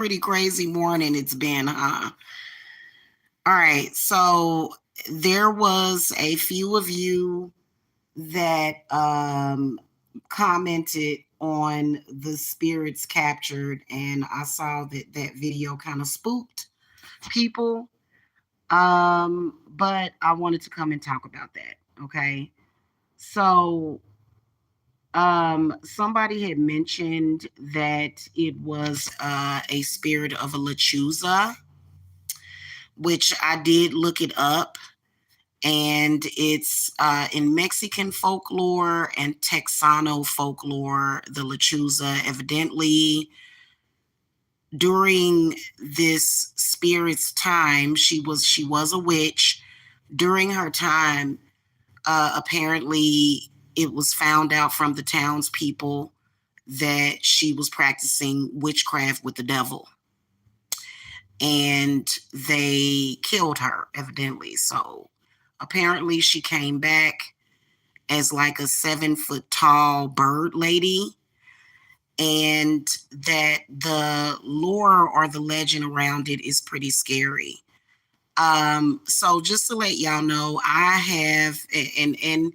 Pretty crazy morning it's been, huh? All right, so there was a few of you that commented on the spirits captured, and I saw that that video kind of spooked people. But I wanted to come and talk about that. Okay, so somebody had mentioned that it was a spirit of a lechuza, which I did look it up, and it's in Mexican folklore and Texano folklore. The lechuza, evidently, during this spirit's time, she was a witch. During her time, apparently, it was found out from the townspeople that she was practicing witchcraft with the devil, and they killed her, evidently. So apparently she came back as like a 7 foot tall bird lady, and that the lore or the legend around it is pretty scary. So just to let y'all know, I have and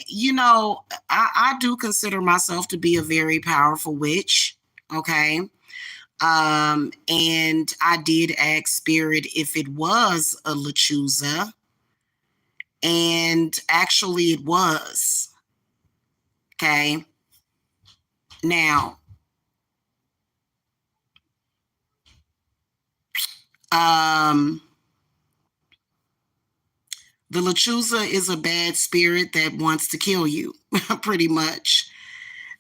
you know, I do consider myself to be a very powerful witch. Okay. And I did ask Spirit if it was a lechuza, and actually it was. Okay. Now, um, the lechuza is a bad spirit that wants to kill you, pretty much,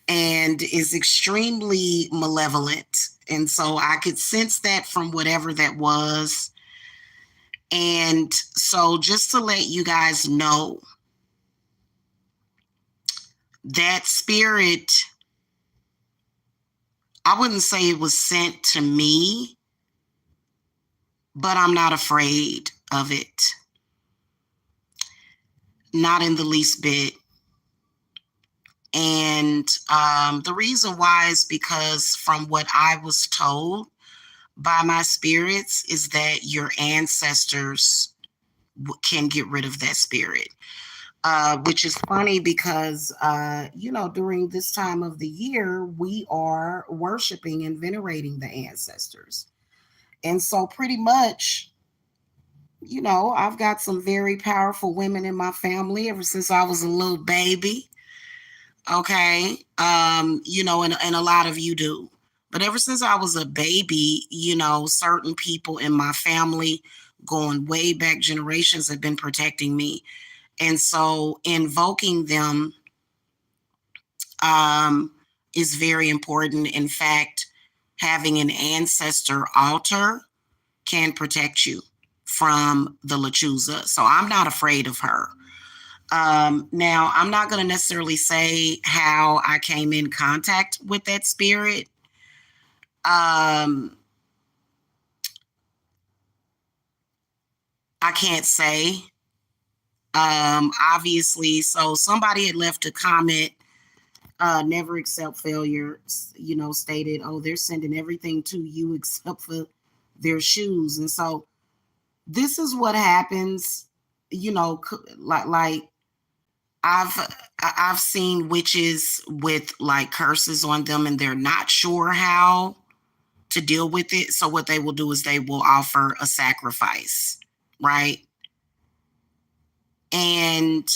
and is extremely malevolent. And so I could sense that from whatever that was. And so, just to let you guys know, that spirit, I wouldn't say it was sent to me, but I'm not afraid of it. Not in the least bit. And the reason why is because, from what I was told by my spirits, is that your ancestors can get rid of that spirit. Which is funny because, during this time of the year, we are worshiping and venerating the ancestors. And so, pretty much, I've got some very powerful women in my family ever since I was a little baby. Okay. And a lot of you do. But ever since I was a baby, certain people in my family, going way back generations, have been protecting me. And so invoking them is very important. In fact, having an ancestor altar can protect you from the lechuza. So I'm not afraid of her. Now, I'm not going to necessarily say how I came in contact with that spirit. I can't say. Obviously, so somebody had left a comment, never accept failure, stated, oh, they're sending everything to you except for their shoes. And so this is what happens, like I've seen witches with like curses on them, and they're not sure how to deal with it. So what they will do is they will offer a sacrifice, right? And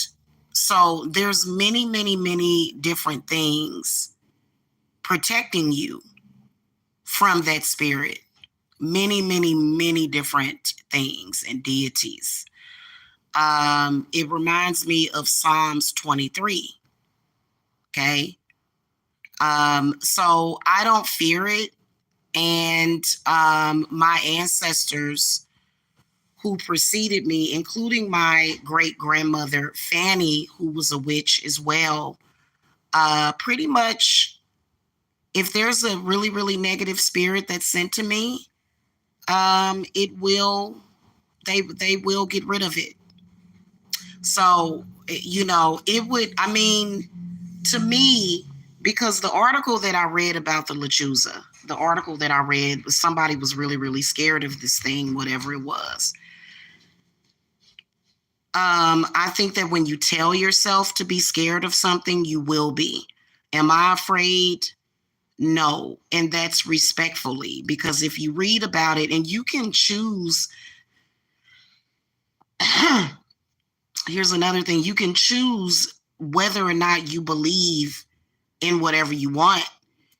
so there's many, many, many different things protecting you from that spirit. Many, many, many different things and deities. It reminds me of Psalms 23. Okay. So I don't fear it. And my ancestors who preceded me, including my great grandmother, Fanny, who was a witch as well, pretty much, if there's a really, really negative spirit that's sent to me, it will, they will get rid of it. So, it would, to me, because the article that I read about the lechuza, the article that I read, somebody was really, really scared of this thing, whatever it was. I think that when you tell yourself to be scared of something, you will be. Am I afraid? No. And that's respectfully, because if you read about it and you can choose, here's another thing, you can choose whether or not you believe in whatever you want.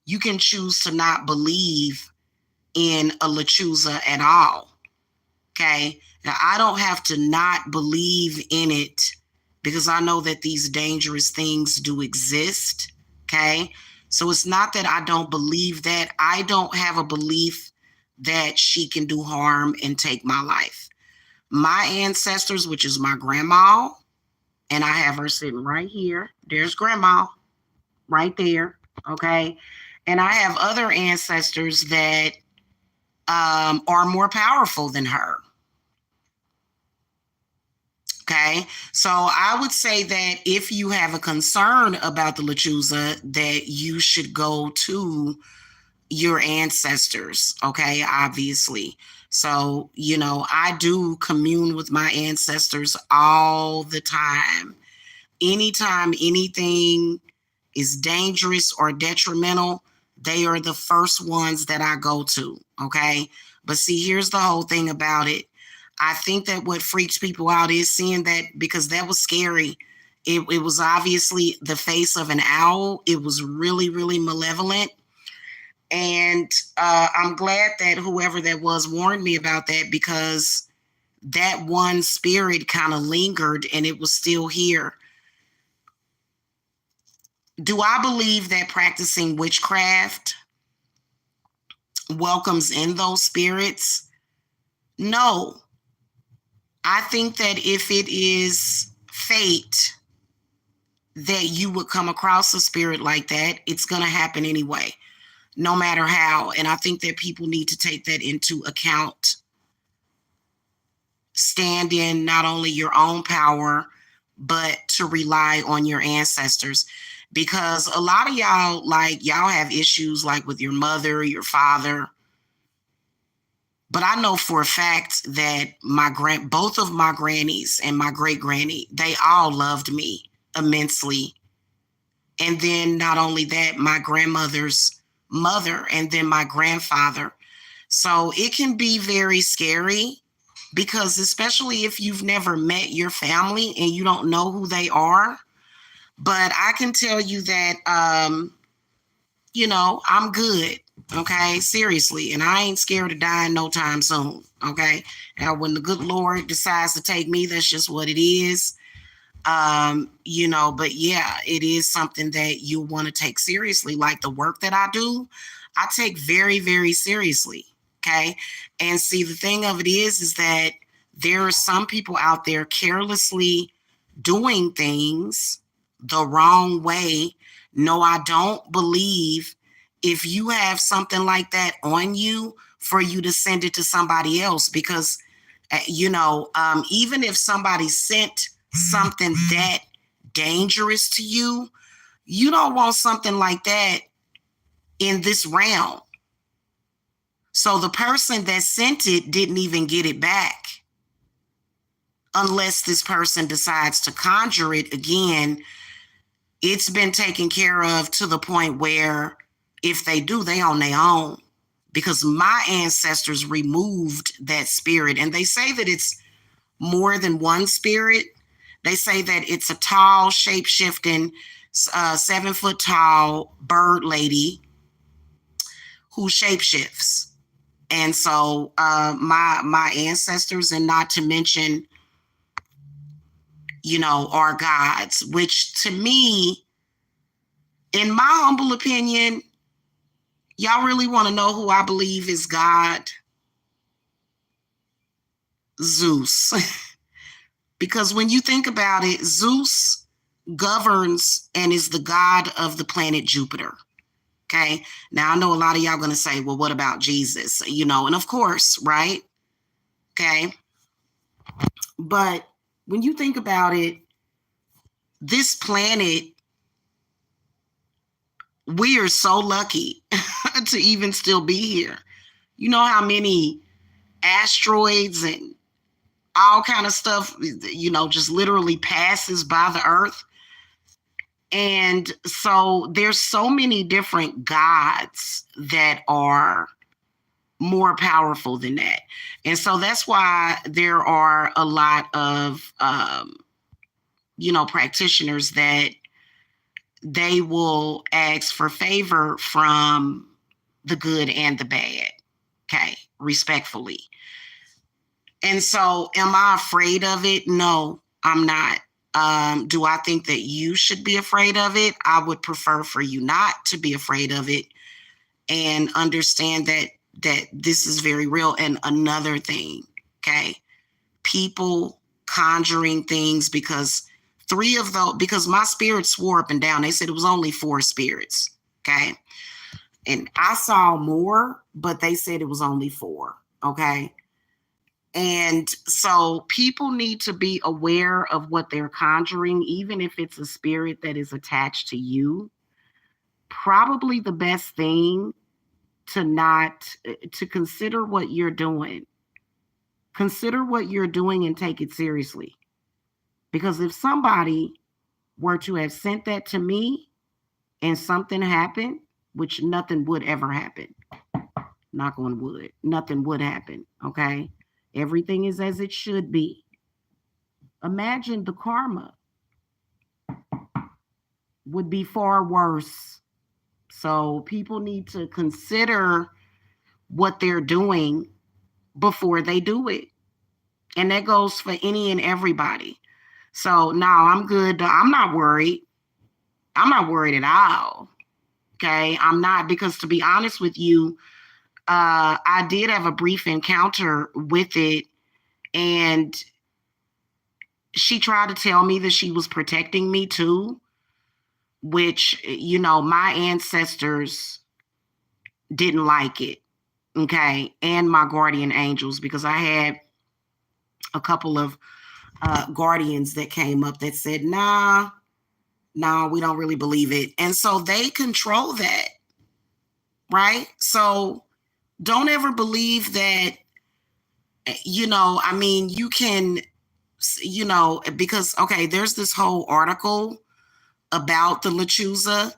You can choose to not believe in a lechuza at all. Okay. Now, I don't have to not believe in it because I know that these dangerous things do exist. Okay. So it's not that I don't believe that. I don't have a belief that she can do harm and take my life. My ancestors, which is my grandma, and I have her sitting right here. There's grandma right there. Okay. And I have other ancestors that are more powerful than her. Okay. So I would say that if you have a concern about the lechuza, that you should go to your ancestors. Okay. Obviously. So, I do commune with my ancestors all the time. Anytime anything is dangerous or detrimental, they are the first ones that I go to. Okay. But see, here's the whole thing about it. I think that what freaks people out is seeing that, because that was scary. It was obviously the face of an owl. It was really, really malevolent. And I'm glad that whoever that was warned me about that, because that one spirit kind of lingered and it was still here. Do I believe that practicing witchcraft welcomes in those spirits? No. I think that if it is fate that you would come across a spirit like that, it's going to happen anyway, no matter how. And I think that people need to take that into account. Stand in not only your own power, but to rely on your ancestors. Because a lot of y'all, y'all have issues like with your mother, your father. But I know for a fact that both of my grannies and my great granny, they all loved me immensely. And then not only that, my grandmother's mother and then my grandfather. So it can be very scary, because especially if you've never met your family and you don't know who they are. But I can tell you that, I'm good. Okay. Seriously. And I ain't scared of dying no time soon. Okay. Now, when the good Lord decides to take me, that's just what it is. But yeah, it is something that you want to take seriously. Like the work that I do, I take very, very seriously. Okay. And see, the thing of it is that there are some people out there carelessly doing things the wrong way. No, I don't believe if you have something like that on you, for you to send it to somebody else, because, even if somebody sent something that dangerous to you, you don't want something like that in this realm. So the person that sent it didn't even get it back, unless this person decides to conjure it again. It's been taken care of to the point where if they do, they on their own, because my ancestors removed that spirit. And they say that it's more than one spirit. They say that it's a tall, shape-shifting, 7-foot tall bird lady who shapeshifts. And so my ancestors, and not to mention, are gods, which to me, in my humble opinion, y'all really want to know who I believe is God? Zeus. Because when you think about it, Zeus governs and is the god of the planet Jupiter. Okay. Now, I know a lot of y'all going to say, well, what about Jesus? And of course, right? Okay. But when you think about it, this planet We are so lucky to even still be here. You know how many asteroids and all kind of stuff, just literally passes by the earth. And so there's so many different gods that are more powerful than that. And so that's why there are a lot of, practitioners that they will ask for favor from the good and the bad. Okay, respectfully. And so, am I afraid of it? No, I'm not. Do I think that you should be afraid of it? I would prefer for you not to be afraid of it and understand that this is very real. And another thing, okay, people conjuring things because because my spirits swore up and down. They said it was only 4 spirits, okay? And I saw more, but they said it was only 4, okay? And so people need to be aware of what they're conjuring, even if it's a spirit that is attached to you. Probably the best thing to consider what you're doing. Consider what you're doing and take it seriously. Because if somebody were to have sent that to me and something happened, which nothing would ever happen, knock on wood, nothing would happen, okay? Everything is as it should be. Imagine the karma would be far worse. So people need to consider what they're doing before they do it. And that goes for any and everybody. So now I'm good. I'm not worried. I'm not worried at all. Okay. I'm not, because to be honest with you, I did have a brief encounter with it, and she tried to tell me that she was protecting me too, which, my ancestors didn't like it. Okay. And my guardian angels, because I had a couple of guardians that came up that said, nah, we don't really believe it. And so they control that. Right. So don't ever believe that, you can, because, okay, there's this whole article about the Lechuza.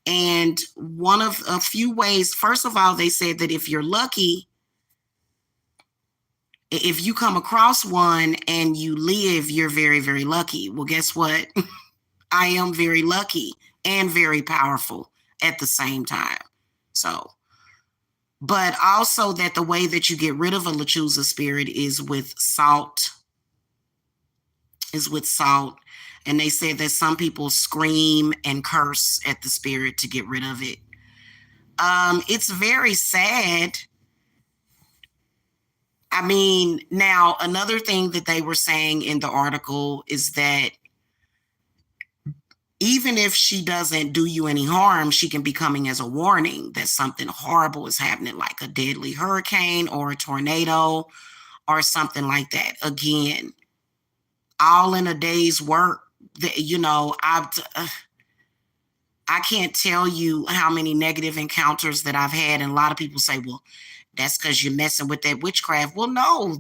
And one of a few ways, first of all, they said that if you're lucky, if you come across one and you live, you're very, very lucky. Well, guess what? I am very lucky and very powerful at the same time. So, but also that the way that you get rid of a Lechuza spirit is with salt. And they said that some people scream and curse at the spirit to get rid of it. It's very sad. I mean, now another thing that they were saying in the article is that even if she doesn't do you any harm, she can be coming as a warning that something horrible is happening, like a deadly hurricane or a tornado or something like that. Again, all in a day's work. I can't tell you how many negative encounters that I've had. And a lot of people say, well, that's because you're messing with that witchcraft. Well, no,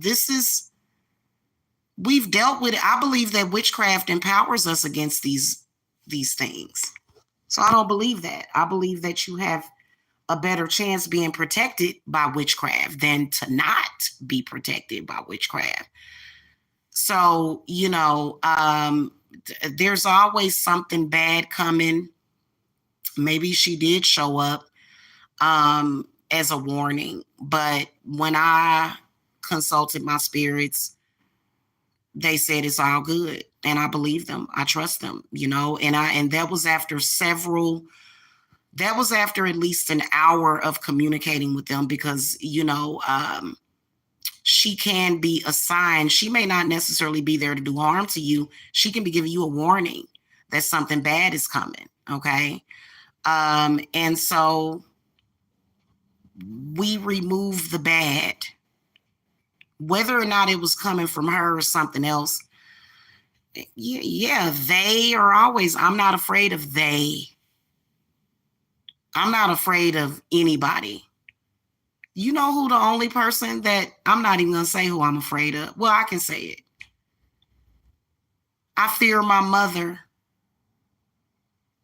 we've dealt with it. I believe that witchcraft empowers us against these things. So I don't believe that. I believe that you have a better chance being protected by witchcraft than to not be protected by witchcraft. So, there's always something bad coming. Maybe she did show up as a warning, but when I consulted my spirits, they said it's all good, and I believe them. I trust them, and that was after at least an hour of communicating with them, because she can be assigned. She may not necessarily be there to do harm to you. She can be giving you a warning that something bad is coming. Okay. And so we remove the bad, whether or not it was coming from her or something else. Yeah, they are always, I'm not afraid of they. I'm not afraid of anybody. You know who the only person that I'm not even going to say who I'm afraid of? Well, I can say it. I fear my mother,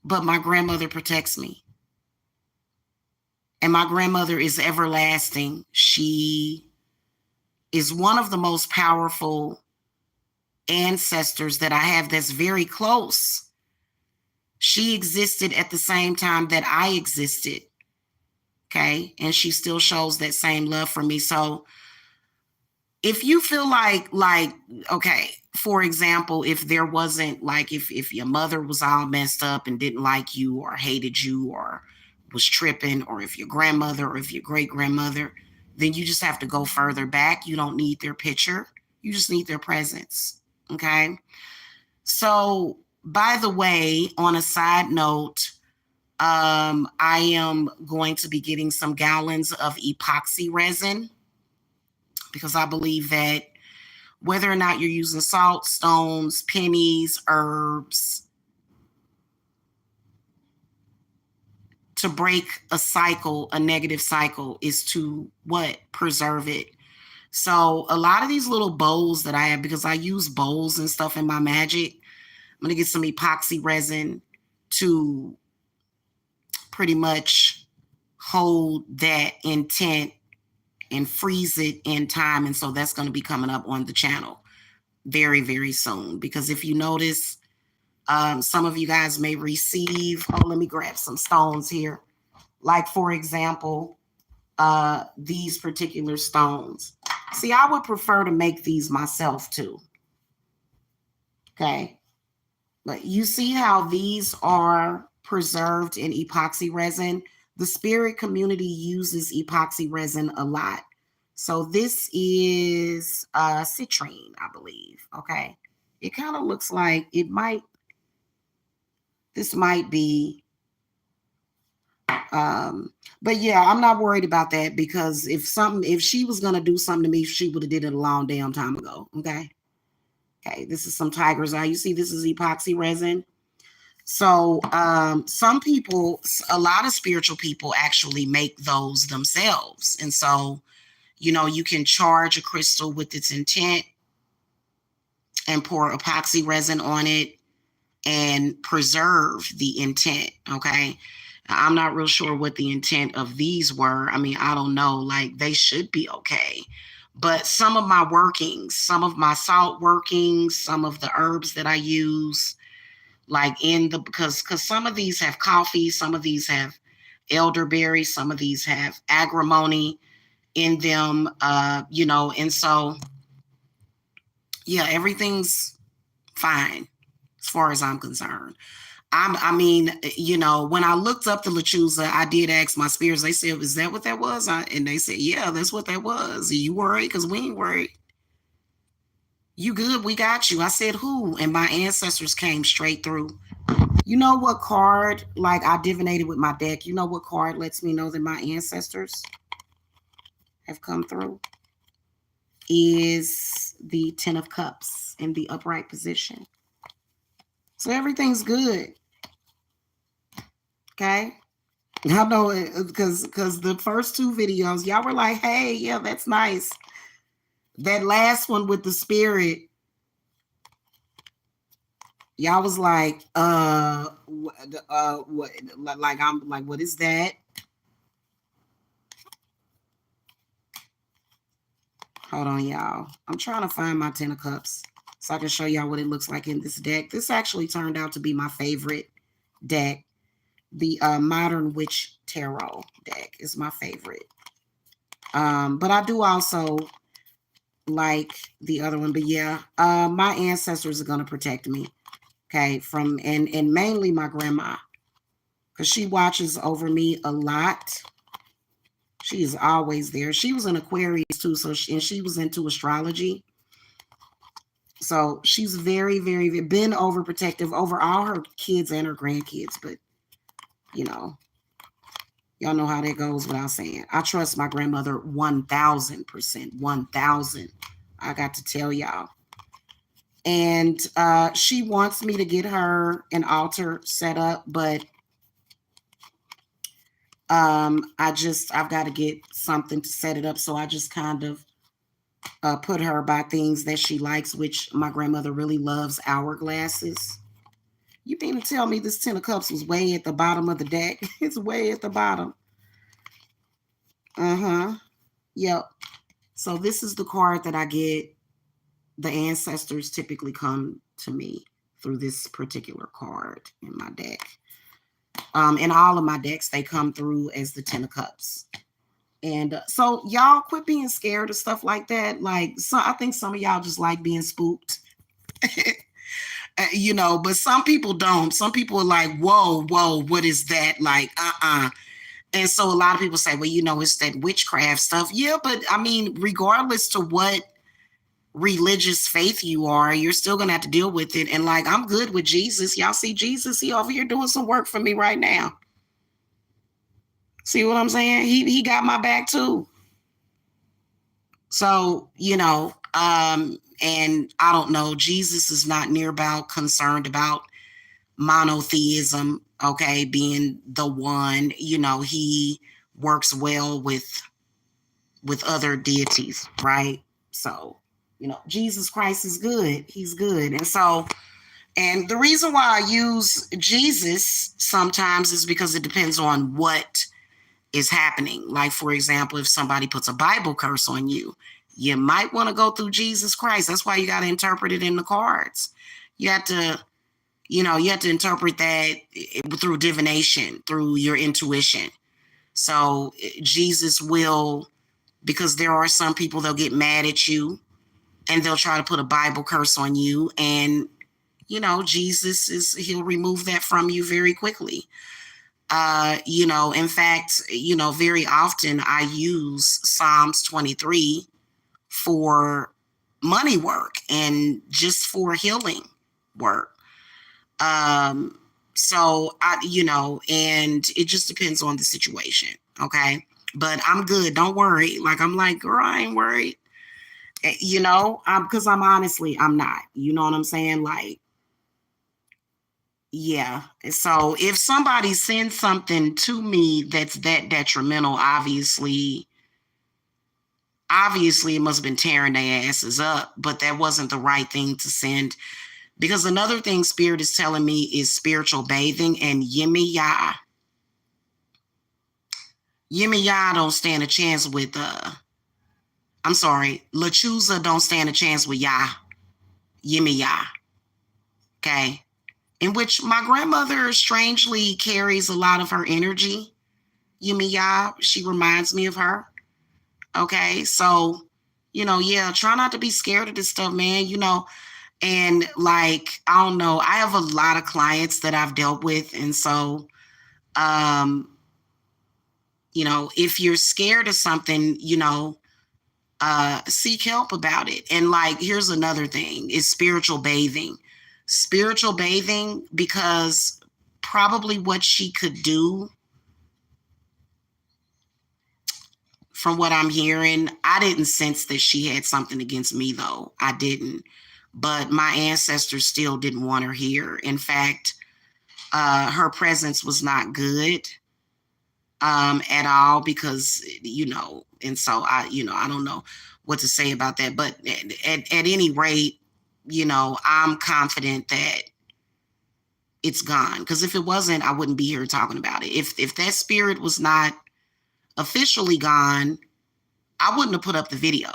but my grandmother protects me. And my grandmother is everlasting. She is one of the most powerful ancestors that I have that's very close. She existed at the same time that I existed. Okay. And she still shows that same love for me. So if you feel like, okay, for example, if there wasn't like, if your mother was all messed up and didn't like you or hated you or was tripping, or if your grandmother or if your great grandmother, then you just have to go further back. You don't need their picture. You just need their presence. Okay. So, by the way, on a side note, I am going to be getting some gallons of epoxy resin because I believe that whether or not you're using salt, stones, pennies, herbs, to break a cycle, a negative cycle, is to what? Preserve it. So a lot of these little bowls that I have, because I use bowls and stuff in my magic, I'm going to get some epoxy resin to pretty much hold that intent and freeze it in time. And so that's going to be coming up on the channel very, very soon. Because if you notice, some of you guys may receive, let me grab some stones here. Like, for example, these particular stones. See, I would prefer to make these myself too. Okay. But you see how these are preserved in epoxy resin? The spirit community uses epoxy resin a lot. So this is citrine, I believe. Okay. It kind of looks like this might be, but yeah, I'm not worried about that, because if she was going to do something to me, she would have did it a long damn time ago. Okay. Okay. This is some tiger's eye. You see, this is epoxy resin. So some people, a lot of spiritual people actually make those themselves. And so, you can charge a crystal with its intent and pour epoxy resin on it and preserve the intent. Okay. I'm not real sure what the intent of these were. I mean, I don't know. Like, they should be okay. But some of my workings, some of my salt workings, some of the herbs that I use, like because some of these have coffee, some of these have elderberry, some of these have agrimony in them, and so yeah, everything's fine as far as I'm concerned. I mean, when I looked up the lechuza, I did ask my spirits. They said, "Is that what that was?" And they said, "Yeah, that's what that was." Are you worried? Because we ain't worried. You good? We got you. I said, "Who?" And my ancestors came straight through. You know what card, like, I divinated with my deck? You know what card lets me know that my ancestors have come through? Is the Ten of Cups in the upright position. So everything's good. Okay. I know it because the first two videos, y'all were like, "Hey, yeah, that's nice." That last one with the spirit, y'all was like, what? Like, I'm like, what is that? Hold on, y'all. I'm trying to find my Ten of Cups so I can show y'all what it looks like in this deck. This actually turned out to be my favorite deck. The Modern Witch Tarot deck is my favorite. But I do also like the other one. But yeah, my ancestors are going to protect me. Okay, and mainly my grandma, because she watches over me a lot. She is always there. She was an Aquarius too, so she was into astrology. So she's very, very, very been overprotective over all her kids and her grandkids. But y'all know how that goes without saying. I trust my grandmother 1,000%. 1,000. I got to tell y'all. And she wants me to get her an altar set up, but I've got to get something to set it up. So I just kind of put her by things that she likes, which my grandmother really loves hourglasses. You mean to tell me this 10 of cups was way at the bottom of the deck? It's way at the bottom. Uh-huh. Yep. So this is the card that I get. The ancestors typically come to me through this particular card in my deck. In all of my decks, they come through as the 10 of cups. And so y'all quit being scared of stuff like that. Like, I think some of y'all just like being spooked. But some people don't. Some people are like, whoa, what is that? Like, And so a lot of people say, well, it's that witchcraft stuff. Yeah, but I mean, regardless to what religious faith you are, you're still gonna have to deal with it. And like, I'm good with Jesus. Y'all see Jesus? He over here doing some work for me right now. See what I'm saying? He got my back too. So, and I don't know, Jesus is not near about concerned about monotheism, okay, being the one. He works well with other deities, right? So, Jesus Christ is good. He's good. And the reason why I use Jesus sometimes is because it depends on what is happening. Like, for example, if somebody puts a Bible curse on you, you might want to go through Jesus Christ. That's why you got to interpret it in the cards. You have to interpret that through divination, through your intuition. So Jesus will, because there are some people, they'll get mad at you and they'll try to put a Bible curse on you. And, he'll remove that from you very quickly. In fact, very often I use Psalms 23 for money work and just for healing work. So and it just depends on the situation. Okay. But I'm good. Don't worry. Like, I'm like, girl, I ain't worried. Because I'm not, you know what I'm saying? Like, yeah. So if somebody sends something to me that's that detrimental, obviously it must have been tearing their asses up, but that wasn't the right thing to send. Because another thing Spirit is telling me is spiritual bathing and Yimmy Ya. Yimmy Ya don't stand a chance with, Lechuza don't stand a chance with Ya. Yimmy Ya. Okay. In which my grandmother strangely carries a lot of her energy. Yimmy Ya, she reminds me of her. Okay. So, try not to be scared of this stuff, man. And like, I don't know, I have a lot of clients that I've dealt with. And so, if you're scared of something, seek help about it. And like, here's another thing is spiritual bathing. Spiritual bathing, because probably what she could do, from what I'm hearing, I didn't sense that she had something against me, though. I didn't. But my ancestors still didn't want her here. In fact, her presence was not good at all, because, and so I don't know what to say about that. But at any rate, I'm confident that it's gone. Because if it wasn't, I wouldn't be here talking about it. If that spirit was not officially gone, I wouldn't have put up the video.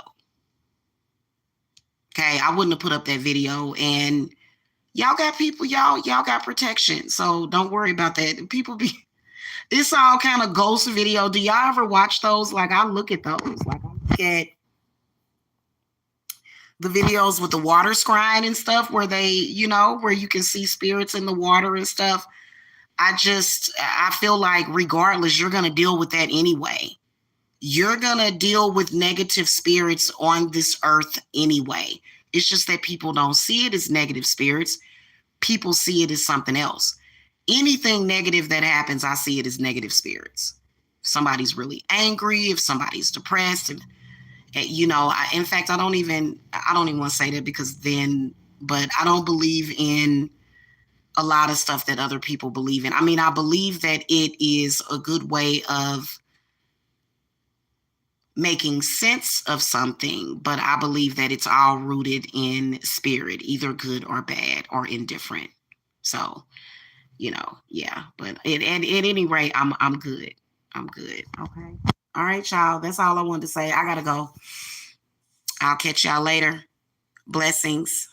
Okay, I wouldn't have put up that video. And y'all got people, y'all got protection. So don't worry about that. It's all kind of ghost video. Do y'all ever watch those? Like, I look at those. Like, I look at the videos with the water scrying and stuff, where they, where you can see spirits in the water and stuff. I feel like regardless, you're going to deal with that anyway. You're going to deal with negative spirits on this earth anyway. It's just that people don't see it as negative spirits. People see it as something else. Anything negative that happens, I see it as negative spirits. If somebody's really angry, if somebody's depressed, in fact, I don't even want to say that, because but I don't believe in a lot of stuff that other people believe in. I mean, I believe that it is a good way of making sense of something, but I believe that it's all rooted in spirit, either good or bad or indifferent. So, yeah. But at any rate, I'm good. I'm good. Okay. All right, y'all. That's all I wanted to say. I gotta go. I'll catch y'all later. Blessings.